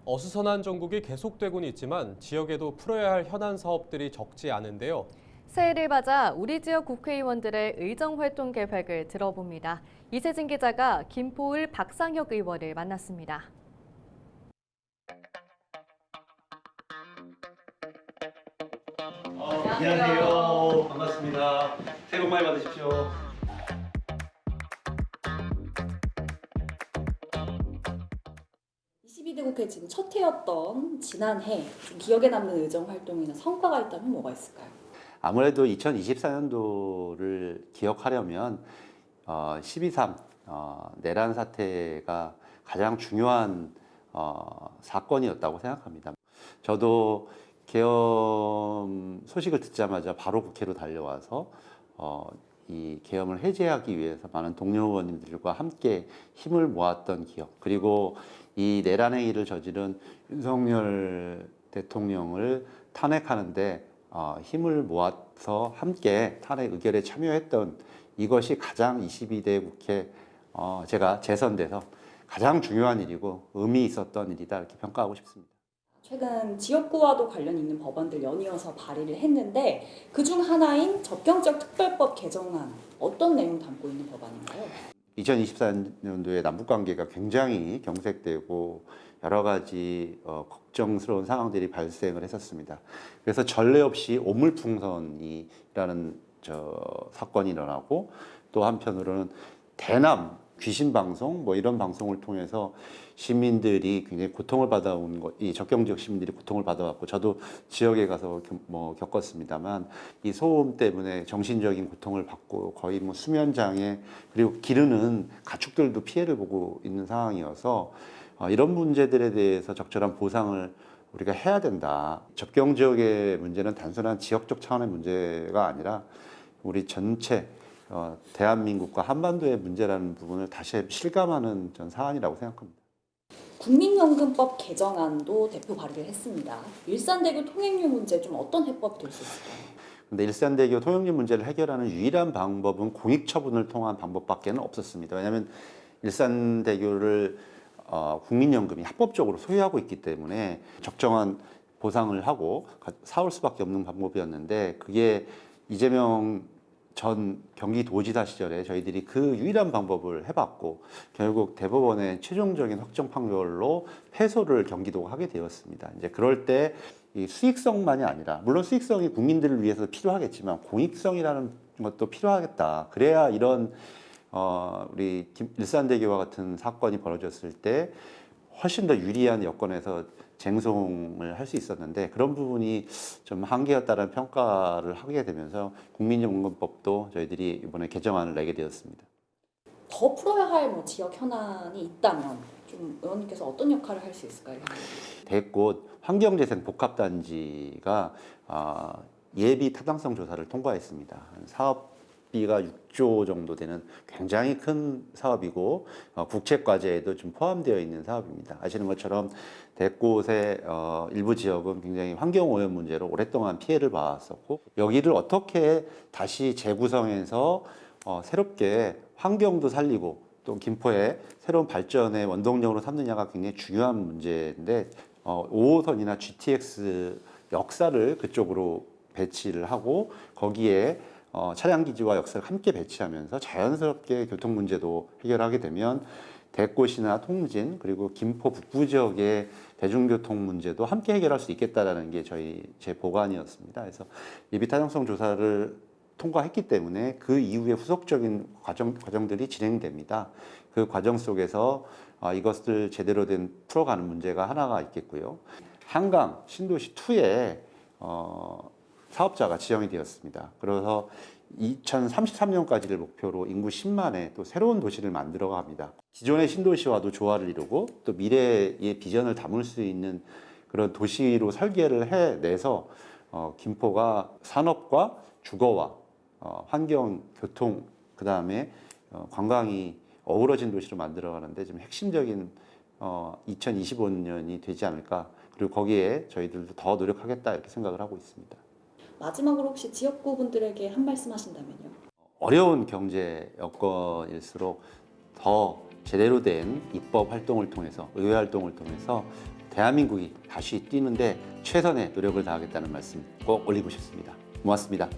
어수선한 전국이 계속되고는 있지만 지역에도 풀어야 할 현안 사업들이 적지 않은데요. 새해를 맞아 우리 지역 국회의원들의 의정활동 계획을 들어봅니다. 이세진 기자가 김포을 박상혁 의원을 만났습니다. 안녕하세요. 반갑습니다. 새해 복 많이 받으십시오. 22대 국회 지금 첫 해였던 지난해 좀 기억에 남는 의정 활동이나 성과가 있다면 뭐가 있을까요? 아무래도 2024년도를 기억하려면 12.3 내란 사태가 가장 중요한 사건이었다고 생각합니다. 저도 계엄 소식을 듣자마자 바로 국회로 달려와서 이 계엄을 해제하기 위해서 많은 동료 의원님들과 함께 힘을 모았던 기억, 그리고 이 내란 행위를 저지른 윤석열 대통령을 탄핵하는데 힘을 모아서 함께 탄핵 의결에 참여했던 이것이 가장 22대 국회 제가 재선돼서 가장 중요한 일이고 의미 있었던 일이다, 이렇게 평가하고 싶습니다. 최근 지역구와도 관련 있는 법안들 연이어서 발의를 했는데 그중 하나인 접경지역 특별법 개정안 어떤 내용 담고 있는 법안인가요? 2024년도에 남북관계가 굉장히 경색되고 여러 가지 걱정스러운 상황들이 발생을 했었습니다. 그래서 전례 없이 오물풍선이라는 사건이 일어나고, 또 한편으로는 대남 귀신 방송 이런 방송을 통해서 시민들이 굉장히 고통을 받아온 이 접경 지역 시민들이 고통을 받아왔고, 저도 지역에 가서 겪었습니다만 이 소음 때문에 정신적인 고통을 받고 거의 수면 장애, 그리고 기르는 가축들도 피해를 보고 있는 상황이어서 이런 문제들에 대해서 적절한 보상을 우리가 해야 된다. 접경 지역의 문제는 단순한 지역적 차원의 문제가 아니라 우리 전체 대한민국과 한반도의 문제라는 부분을 다시 실감하는 전 사안이라고 생각합니다. 국민연금법 개정안도 대표 발의를 했습니다. 일산대교 통행료 문제 좀 어떤 해법이 될 수 있을까요? 근데 일산대교 통행료 문제를 해결하는 유일한 방법은 공익처분을 통한 방법밖에는 없었습니다. 왜냐하면 일산대교를 국민연금이 합법적으로 소유하고 있기 때문에 적정한 보상을 하고 사올 수밖에 없는 방법이었는데, 그게 이재명 전 경기도지사 시절에 저희들이 그 유일한 방법을 해봤고 결국 대법원의 최종적인 확정 판결로 패소를 경기도가 하게 되었습니다. 이제 그럴 때 이 수익성만이 아니라, 물론 수익성이 국민들을 위해서 필요하겠지만 공익성이라는 것도 필요하겠다. 그래야 이런 우리 일산대교와 같은 사건이 벌어졌을 때 훨씬 더 유리한 여건에서 쟁송을 할 수 있었는데, 그런 부분이 좀 한계였다는 평가를 하게 되면서 국민연금법도 저희들이 이번에 개정안을 내게 되었습니다. 더 풀어야 할 지역 현안이 있다면 좀 의원님께서 어떤 역할을 할 수 있을까요? 대꽃 환경재생 복합단지가 예비 타당성 조사를 통과했습니다. 사업비가 6조 정도 되는 굉장히 큰 사업이고 국책과제에도 좀 포함되어 있는 사업입니다. 아시는 것처럼 대꽃의 일부 지역은 굉장히 환경오염 문제로 오랫동안 피해를 봐왔었고, 여기를 어떻게 다시 재구성해서 새롭게 환경도 살리고 또 김포의 새로운 발전의 원동력으로 삼느냐가 굉장히 중요한 문제인데, 5호선이나 GTX 역사를 그쪽으로 배치를 하고 거기에 차량 기지와 역사를 함께 배치하면서 자연스럽게 교통 문제도 해결하게 되면 대꽃이나 통진, 그리고 김포 북부 지역의 대중교통 문제도 함께 해결할 수 있겠다라는 게 제 보관이었습니다. 그래서 예비 타당성 조사를 통과했기 때문에 그 이후에 후속적인 과정들이 진행됩니다. 그 과정 속에서 이것을 제대로 된 풀어가는 문제가 하나가 있겠고요. 한강 신도시 2에 사업자가 지정이 되었습니다. 그래서 2033년까지를 목표로 인구 10만의 또 새로운 도시를 만들어 갑니다. 기존의 신도시와도 조화를 이루고 또 미래의 비전을 담을 수 있는 그런 도시로 설계를 해내서 김포가 산업과 주거와 환경, 교통, 그 다음에 관광이 어우러진 도시로 만들어가는데 좀 핵심적인 2025년이 되지 않을까. 그리고 거기에 저희들도 더 노력하겠다, 이렇게 생각을 하고 있습니다. 마지막으로 혹시 지역구 분들에게 한 말씀 하신다면요? 어려운 경제 여건일수록 더 제대로 된 입법 활동을 통해서, 의회 활동을 통해서 대한민국이 다시 뛰는데 최선의 노력을 다하겠다는 말씀 꼭 올리고 싶습니다. 고맙습니다.